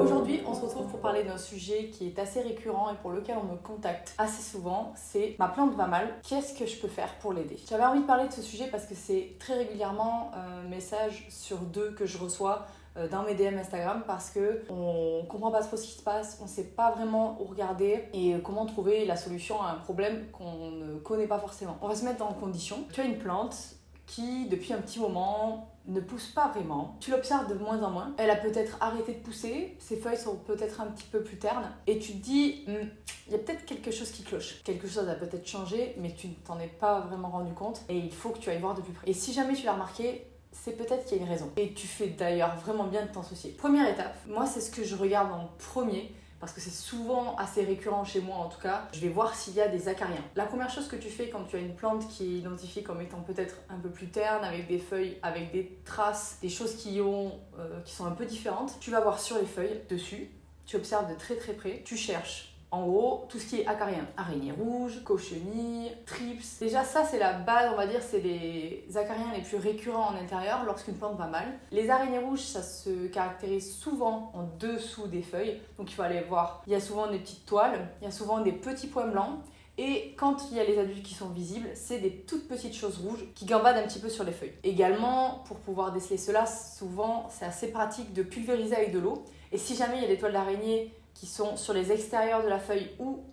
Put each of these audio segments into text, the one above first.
Aujourd'hui, on se retrouve pour parler d'un sujet qui est assez récurrent et pour lequel on me contacte assez souvent, c'est ma plante va mal, qu'est-ce que je peux faire pour l'aider? J'avais envie de parler de ce sujet parce que c'est très régulièrement un message sur 2 que je reçois dans mes DM Instagram parce que on comprend pas trop ce qui se passe, on sait pas vraiment où regarder et comment trouver la solution à un problème qu'on ne connaît pas forcément. On va se mettre en condition. Tu as une plante qui, depuis un petit moment, ne pousse pas vraiment. Tu l'observes de moins en moins. Elle a peut-être arrêté de pousser, ses feuilles sont peut-être un petit peu plus ternes, et tu te dis, il y a peut-être quelque chose qui cloche. Quelque chose a peut-être changé, mais tu ne t'en es pas vraiment rendu compte, et il faut que tu ailles voir de plus près. Et si jamais tu l'as remarqué, c'est peut-être qu'il y a une raison. Et tu fais d'ailleurs vraiment bien de t'en soucier. Première étape, moi c'est ce que je regarde en premier, parce que c'est souvent assez récurrent chez moi en tout cas, je vais voir s'il y a des acariens. La première chose que tu fais quand tu as une plante qui est identifiée comme étant peut-être un peu plus terne, avec des feuilles, avec des traces, des choses qui sont un peu différentes, tu vas voir sur les feuilles, dessus, tu observes de très très près, tu cherches. En gros, tout ce qui est acarien, araignées rouges, cochenilles, thrips. Déjà ça c'est la base, on va dire, c'est les acariens les plus récurrents en intérieur lorsqu'une plante va mal. Les araignées rouges, ça se caractérise souvent en dessous des feuilles, donc il faut aller voir. Il y a souvent des petites toiles, il y a souvent des petits points blancs. Et quand il y a les adultes qui sont visibles, c'est des toutes petites choses rouges qui gambadent un petit peu sur les feuilles. Également, pour pouvoir déceler cela, souvent c'est assez pratique de pulvériser avec de l'eau. Et si jamais il y a des toiles d'araignée qui sont sur les extérieurs de la feuille ou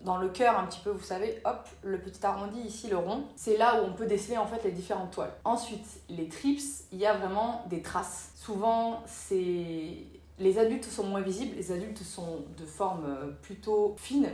dans le cœur un petit peu, vous savez, hop, le petit arrondi ici, le rond, c'est là où on peut déceler en fait les différentes toiles. Ensuite, les thrips, il y a vraiment des traces. Souvent, les adultes sont moins visibles, les adultes sont de forme plutôt fine,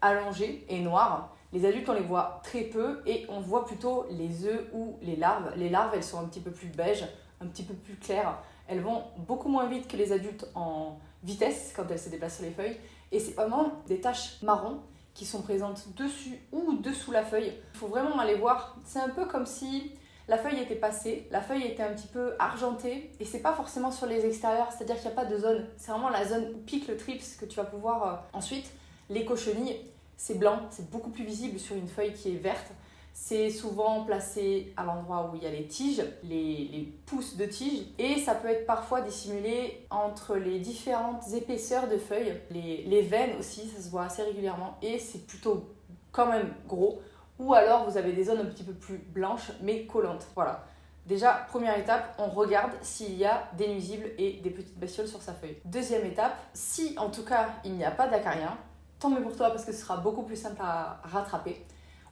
allongées et noires. Les adultes, on les voit très peu et on voit plutôt les œufs ou les larves. Les larves, elles sont un petit peu plus beige, un petit peu plus claires. Elles vont beaucoup moins vite que les adultes en vitesse quand elles se déplacent sur les feuilles. Et c'est vraiment des taches marron qui sont présentes dessus ou dessous la feuille. Il faut vraiment aller voir. C'est un peu comme si la feuille était passée, la feuille était un petit peu argentée et c'est pas forcément sur les extérieurs, c'est-à-dire qu'il n'y a pas de zone. C'est vraiment la zone où pique le thrips que tu vas pouvoir ensuite. Les cochenilles, c'est blanc, c'est beaucoup plus visible sur une feuille qui est verte. C'est souvent placé à l'endroit où il y a les tiges, les pousses de tiges, et ça peut être parfois dissimulé entre les différentes épaisseurs de feuilles. Les veines aussi, ça se voit assez régulièrement, et c'est plutôt quand même gros. Ou alors vous avez des zones un petit peu plus blanches, mais collantes. Voilà. Déjà, première étape, on regarde s'il y a des nuisibles et des petites bestioles sur sa feuille. Deuxième étape, si en tout cas il n'y a pas d'acarien, tant mieux pour toi parce que ce sera beaucoup plus simple à rattraper.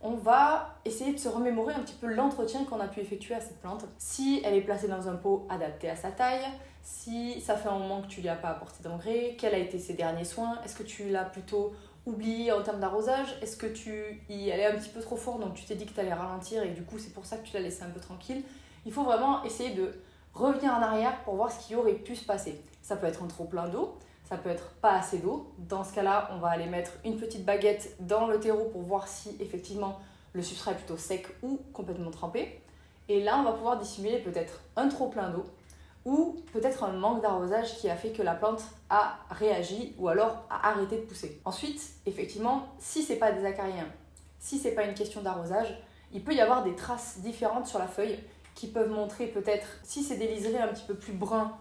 On va essayer de se remémorer un petit peu l'entretien qu'on a pu effectuer à cette plante. Si elle est placée dans un pot adapté à sa taille, si ça fait un moment que tu lui as pas apporté d'engrais, quels a été ses derniers soins, est-ce que tu l'as plutôt oublié en termes d'arrosage, est-ce que tu y allais un petit peu trop fort donc tu t'es dit que tu allais ralentir et du coup c'est pour ça que tu l'as laissé un peu tranquille. Il faut vraiment essayer de revenir en arrière pour voir ce qui aurait pu se passer. Ça peut être un trop plein d'eau, ça peut être pas assez d'eau. Dans ce cas-là, on va aller mettre une petite baguette dans le terreau pour voir si effectivement le substrat est plutôt sec ou complètement trempé. Et là, on va pouvoir dissimuler peut-être un trop plein d'eau ou peut-être un manque d'arrosage qui a fait que la plante a réagi ou alors a arrêté de pousser. Ensuite, effectivement, si c'est pas des acariens, si c'est pas une question d'arrosage, il peut y avoir des traces différentes sur la feuille qui peuvent montrer peut-être, si c'est des liserés un petit peu plus bruns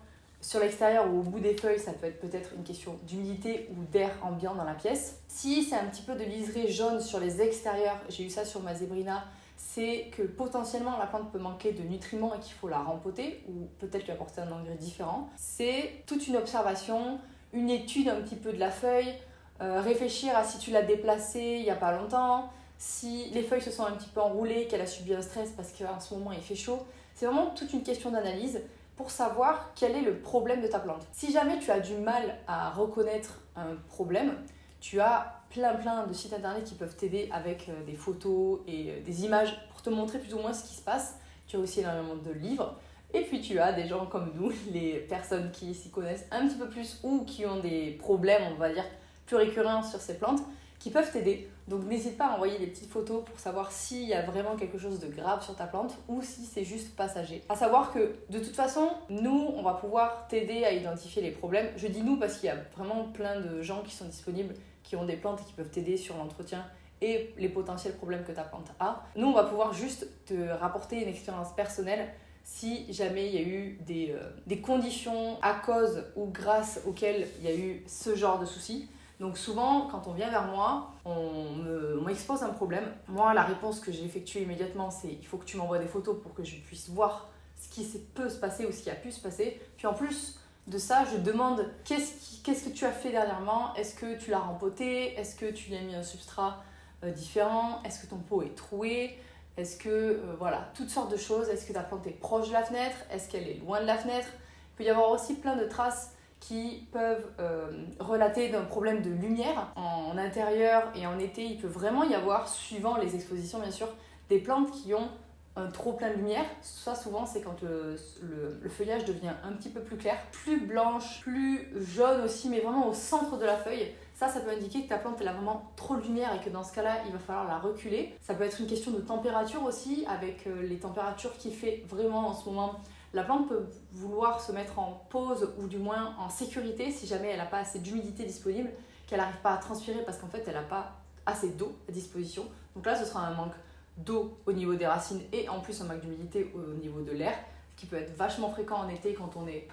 sur l'extérieur ou au bout des feuilles, ça peut être peut-être une question d'humidité ou d'air ambiant dans la pièce. Si c'est un petit peu de liseré jaune sur les extérieurs, j'ai eu ça sur ma zébrina, c'est que potentiellement la plante peut manquer de nutriments et qu'il faut la rempoter ou peut-être lui apporter un engrais différent. C'est toute une observation, une étude un petit peu de la feuille, réfléchir à si tu l'as déplacée il n'y a pas longtemps, si les feuilles se sont un petit peu enroulées, qu'elle a subi un stress parce qu'en ce moment il fait chaud. C'est vraiment toute une question d'analyse pour savoir quel est le problème de ta plante. Si jamais tu as du mal à reconnaître un problème, tu as plein de sites internet qui peuvent t'aider avec des photos et des images pour te montrer plus ou moins ce qui se passe. Tu as aussi énormément de livres. Et puis tu as des gens comme nous, les personnes qui s'y connaissent un petit peu plus ou qui ont des problèmes, on va dire, plus récurrents sur ces plantes, qui peuvent t'aider. Donc n'hésite pas à envoyer des petites photos pour savoir s'il y a vraiment quelque chose de grave sur ta plante ou si c'est juste passager. À savoir que de toute façon, nous, on va pouvoir t'aider à identifier les problèmes. Je dis nous parce qu'il y a vraiment plein de gens qui sont disponibles, qui ont des plantes et qui peuvent t'aider sur l'entretien et les potentiels problèmes que ta plante a. Nous, on va pouvoir juste te rapporter une expérience personnelle si jamais il y a eu des conditions à cause ou grâce auxquelles il y a eu ce genre de soucis. Donc souvent, quand on vient vers moi, on m'expose un problème. Moi, la réponse que j'ai effectuée immédiatement, c'est il faut que tu m'envoies des photos pour que je puisse voir ce qui peut se passer ou ce qui a pu se passer. Puis en plus de ça, je demande qu'est-ce que tu as fait dernièrement? Est-ce que tu l'as rempoté? Est-ce que tu lui as mis un substrat différent? Est-ce que ton pot est troué? Est-ce que, voilà, toutes sortes de choses. Est-ce que ta plante est proche de la fenêtre? Est-ce qu'elle est loin de la fenêtre? Il peut y avoir aussi plein de traces qui peuvent relater d'un problème de lumière. En intérieur et en été, il peut vraiment y avoir, suivant les expositions bien sûr, des plantes qui ont un trop plein de lumière. Ça souvent c'est quand le feuillage devient un petit peu plus clair, plus blanche, plus jaune aussi, mais vraiment au centre de la feuille. Ça peut indiquer que ta plante elle a vraiment trop de lumière et que dans ce cas-là, il va falloir la reculer. Ça peut être une question de température aussi, avec les températures qu'il fait vraiment en ce moment. La plante peut vouloir se mettre en pause ou du moins en sécurité si jamais elle n'a pas assez d'humidité disponible, qu'elle n'arrive pas à transpirer parce qu'en fait elle n'a pas assez d'eau à disposition. Donc là ce sera un manque d'eau au niveau des racines et en plus un manque d'humidité au niveau de l'air, ce qui peut être vachement fréquent en été quand on est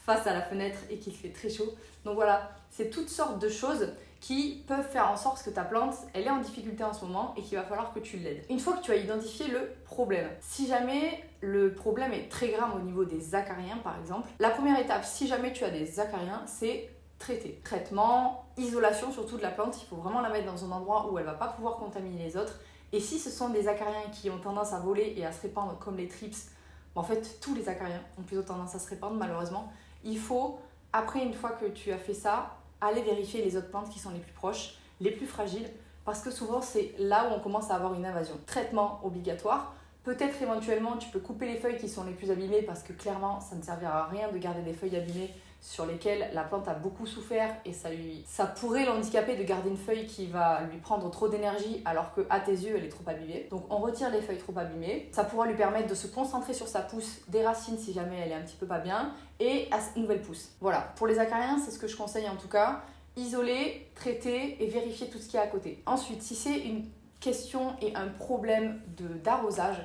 face à la fenêtre et qu'il fait très chaud. Donc voilà, c'est toutes sortes de choses qui peuvent faire en sorte que ta plante, elle est en difficulté en ce moment et qu'il va falloir que tu l'aides. Une fois que tu as identifié le problème, si jamais le problème est très grave au niveau des acariens par exemple, la première étape, si jamais tu as des acariens, c'est traiter. Traitement, isolation surtout de la plante, il faut vraiment la mettre dans un endroit où elle ne va pas pouvoir contaminer les autres. Et si ce sont des acariens qui ont tendance à voler et à se répandre comme les thrips, en fait tous les acariens ont plutôt tendance à se répandre malheureusement, il faut, après une fois que tu as fait ça, aller vérifier les autres plantes qui sont les plus proches, les plus fragiles, parce que souvent c'est là où on commence à avoir une invasion. Traitement obligatoire, peut-être éventuellement tu peux couper les feuilles qui sont les plus abîmées parce que clairement ça ne servira à rien de garder des feuilles abîmées sur lesquelles la plante a beaucoup souffert et ça pourrait l'handicaper de garder une feuille qui va lui prendre trop d'énergie alors qu'à tes yeux elle est trop abîmée. Donc on retire les feuilles trop abîmées, ça pourra lui permettre de se concentrer sur sa pousse des racines si jamais elle est un petit peu pas bien et à sa nouvelle pousse. Voilà, pour les acariens c'est ce que je conseille en tout cas, isoler, traiter et vérifier tout ce qu'il y a à côté. Ensuite, si c'est une question et un problème d'arrosage,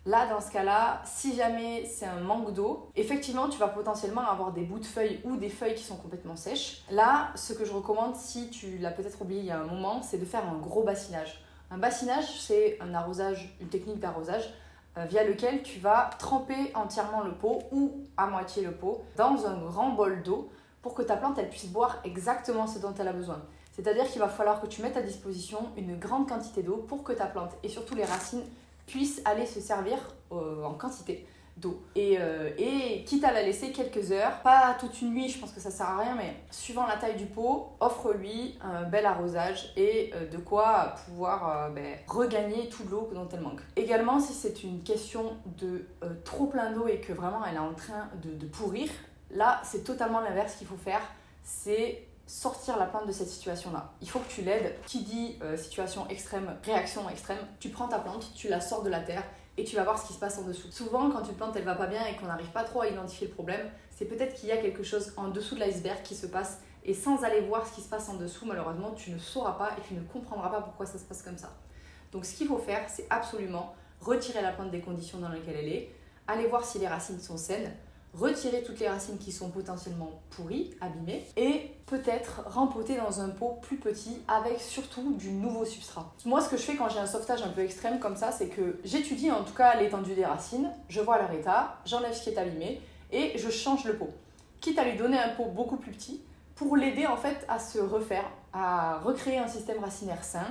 là, dans ce cas-là, si jamais c'est un manque d'eau, effectivement, tu vas potentiellement avoir des bouts de feuilles ou des feuilles qui sont complètement sèches. Là, ce que je recommande, si tu l'as peut-être oublié il y a un moment, c'est de faire un gros bassinage. Un bassinage, c'est un arrosage, une technique d'arrosage via lequel tu vas tremper entièrement le pot ou à moitié le pot dans un grand bol d'eau pour que ta plante elle puisse boire exactement ce dont elle a besoin. C'est-à-dire qu'il va falloir que tu mettes à disposition une grande quantité d'eau pour que ta plante et surtout les racines puissent aller se servir en quantité d'eau. Et quitte à la laisser quelques heures, pas toute une nuit, je pense que ça sert à rien, mais suivant la taille du pot, offre-lui un bel arrosage et de quoi pouvoir regagner toute l'eau dont elle manque. Également, si c'est une question de trop plein d'eau et que vraiment elle est en train de pourrir, là c'est totalement l'inverse qu'il faut faire, c'est sortir la plante de cette situation-là. Il faut que tu l'aides. Qui dit situation extrême, réaction extrême, tu prends ta plante, tu la sors de la terre et tu vas voir ce qui se passe en dessous. Souvent, quand une plante elle va pas bien et qu'on n'arrive pas trop à identifier le problème, c'est peut-être qu'il y a quelque chose en dessous de l'iceberg qui se passe et sans aller voir ce qui se passe en dessous, malheureusement, tu ne sauras pas et tu ne comprendras pas pourquoi ça se passe comme ça. Donc ce qu'il faut faire, c'est absolument retirer la plante des conditions dans lesquelles elle est, aller voir si les racines sont saines, retirer toutes les racines qui sont potentiellement pourries, abîmées, et peut-être rempoter dans un pot plus petit avec surtout du nouveau substrat. Moi, ce que je fais quand j'ai un sauvetage un peu extrême comme ça, c'est que j'étudie en tout cas l'étendue des racines, je vois leur état, j'enlève ce qui est abîmé et je change le pot. Quitte à lui donner un pot beaucoup plus petit pour l'aider en fait à se refaire, à recréer un système racinaire sain,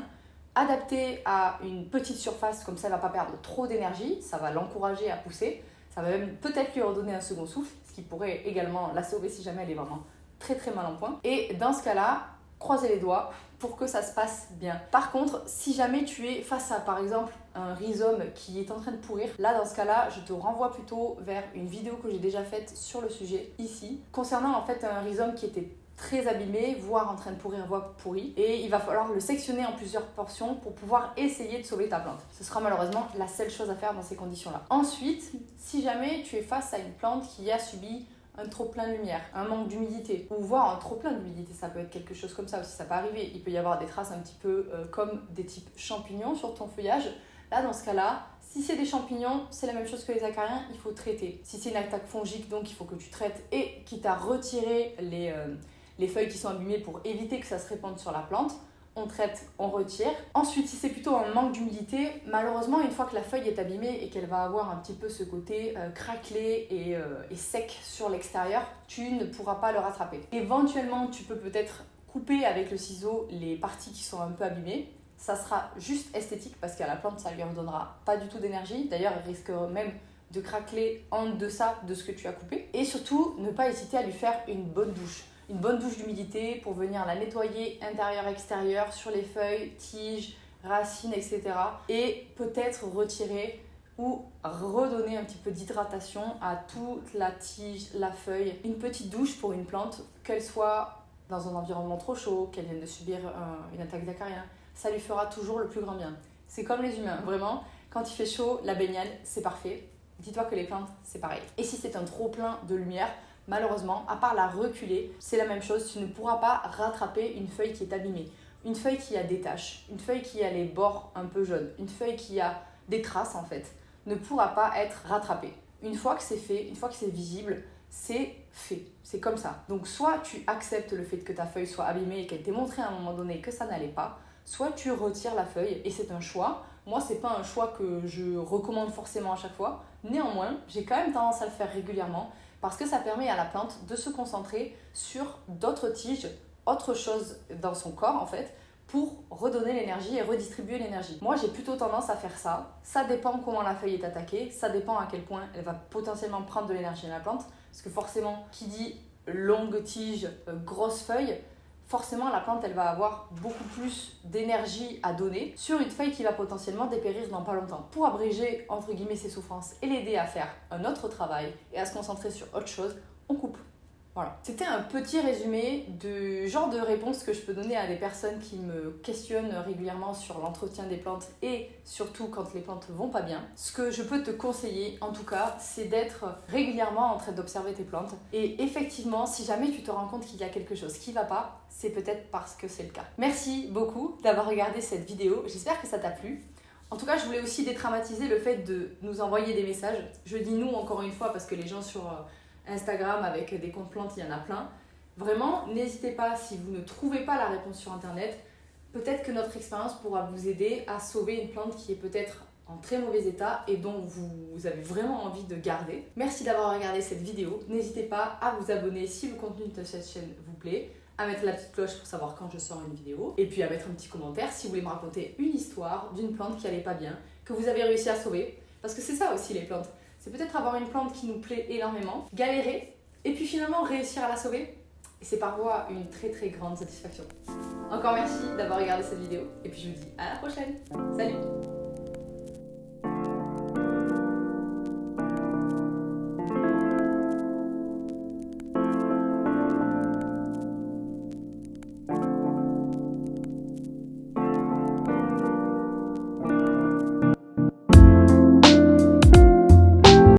adapté à une petite surface, comme ça elle ne va pas perdre trop d'énergie, ça va l'encourager à pousser. Ça va même peut-être lui redonner un second souffle, ce qui pourrait également la sauver si jamais elle est vraiment très très mal en point. Et dans ce cas-là, croisez les doigts pour que ça se passe bien. Par contre, si jamais tu es face à par exemple un rhizome qui est en train de pourrir, là dans ce cas-là, je te renvoie plutôt vers une vidéo que j'ai déjà faite sur le sujet ici, concernant en fait un rhizome qui était très abîmé, voire en train de pourrir, voire pourri. Et il va falloir le sectionner en plusieurs portions pour pouvoir essayer de sauver ta plante. Ce sera malheureusement la seule chose à faire dans ces conditions-là. Ensuite, si jamais tu es face à une plante qui a subi un trop plein de lumière, un manque d'humidité, ou voire un trop plein d'humidité, ça peut être quelque chose comme ça aussi, ça peut arriver. Il peut y avoir des traces un petit peu comme des types champignons sur ton feuillage. Là, dans ce cas-là, Si c'est des champignons, c'est la même chose que les acariens, il faut traiter. Si c'est une attaque fongique, donc il faut que tu traites et quitte à retirer les feuilles qui sont abîmées pour éviter que ça se répande sur la plante, on traite, on retire. Ensuite, si c'est plutôt un manque d'humidité, malheureusement, une fois que la feuille est abîmée et qu'elle va avoir un petit peu ce côté craquelé et sec sur l'extérieur, tu ne pourras pas le rattraper. Éventuellement, tu peux peut-être couper avec le ciseau les parties qui sont un peu abîmées. Ça sera juste esthétique parce qu'à la plante, ça lui redonnera pas du tout d'énergie. D'ailleurs, elle risque même de craqueler en deçà de ce que tu as coupé. Et surtout, ne pas hésiter à lui faire une bonne douche. Une bonne douche d'humidité pour venir la nettoyer intérieur-extérieur sur les feuilles, tiges, racines, etc. Et peut-être retirer ou redonner un petit peu d'hydratation à toute la tige, la feuille. Une petite douche pour une plante, qu'elle soit dans un environnement trop chaud, qu'elle vienne de subir une attaque d'acarien, ça lui fera toujours le plus grand bien. C'est comme les humains, vraiment, quand il fait chaud, la baignade, c'est parfait. Dis-toi que les plantes, c'est pareil. Et si c'est un trop plein de lumière, malheureusement, à part la reculer, c'est la même chose, tu ne pourras pas rattraper une feuille qui est abîmée. Une feuille qui a des taches, une feuille qui a les bords un peu jaunes, une feuille qui a des traces en fait, ne pourra pas être rattrapée. Une fois que c'est fait, une fois que c'est visible, c'est fait. C'est comme ça. Donc soit tu acceptes le fait que ta feuille soit abîmée et qu'elle t'ait montré à un moment donné que ça n'allait pas, soit tu retires la feuille et c'est un choix. Moi, c'est pas un choix que je recommande forcément à chaque fois. Néanmoins, j'ai quand même tendance à le faire régulièrement parce que ça permet à la plante de se concentrer sur d'autres tiges, autre chose dans son corps en fait, pour redonner l'énergie et redistribuer l'énergie. Moi, j'ai plutôt tendance à faire ça. Ça dépend comment la feuille est attaquée, ça dépend à quel point elle va potentiellement prendre de l'énergie à la plante, parce que forcément, qui dit longue tige, grosse feuille, forcément la plante elle va avoir beaucoup plus d'énergie à donner sur une feuille qui va potentiellement dépérir dans pas longtemps. Pour abréger entre guillemets ses souffrances et l'aider à faire un autre travail et à se concentrer sur autre chose, on coupe. Voilà. C'était un petit résumé du genre de réponse que je peux donner à des personnes qui me questionnent régulièrement sur l'entretien des plantes et surtout quand les plantes vont pas bien. Ce que je peux te conseiller, en tout cas, c'est d'être régulièrement en train d'observer tes plantes. Et effectivement, si jamais tu te rends compte qu'il y a quelque chose qui va pas, c'est peut-être parce que c'est le cas. Merci beaucoup d'avoir regardé cette vidéo. J'espère que ça t'a plu. En tout cas, je voulais aussi dédramatiser le fait de nous envoyer des messages. Je dis nous encore une fois parce que les gens sur Instagram avec des comptes plantes, il y en a plein. Vraiment, n'hésitez pas, si vous ne trouvez pas la réponse sur internet, peut-être que notre expérience pourra vous aider à sauver une plante qui est peut-être en très mauvais état et dont vous avez vraiment envie de garder. Merci d'avoir regardé cette vidéo. N'hésitez pas à vous abonner si le contenu de cette chaîne vous plaît, à mettre la petite cloche pour savoir quand je sors une vidéo, et puis à mettre un petit commentaire si vous voulez me raconter une histoire d'une plante qui allait pas bien, que vous avez réussi à sauver. Parce que c'est ça aussi les plantes. C'est peut-être avoir une plante qui nous plaît énormément, galérer, et puis finalement réussir à la sauver. Et c'est parfois une très très grande satisfaction. Encore merci d'avoir regardé cette vidéo, et puis je vous dis à la prochaine. Salut!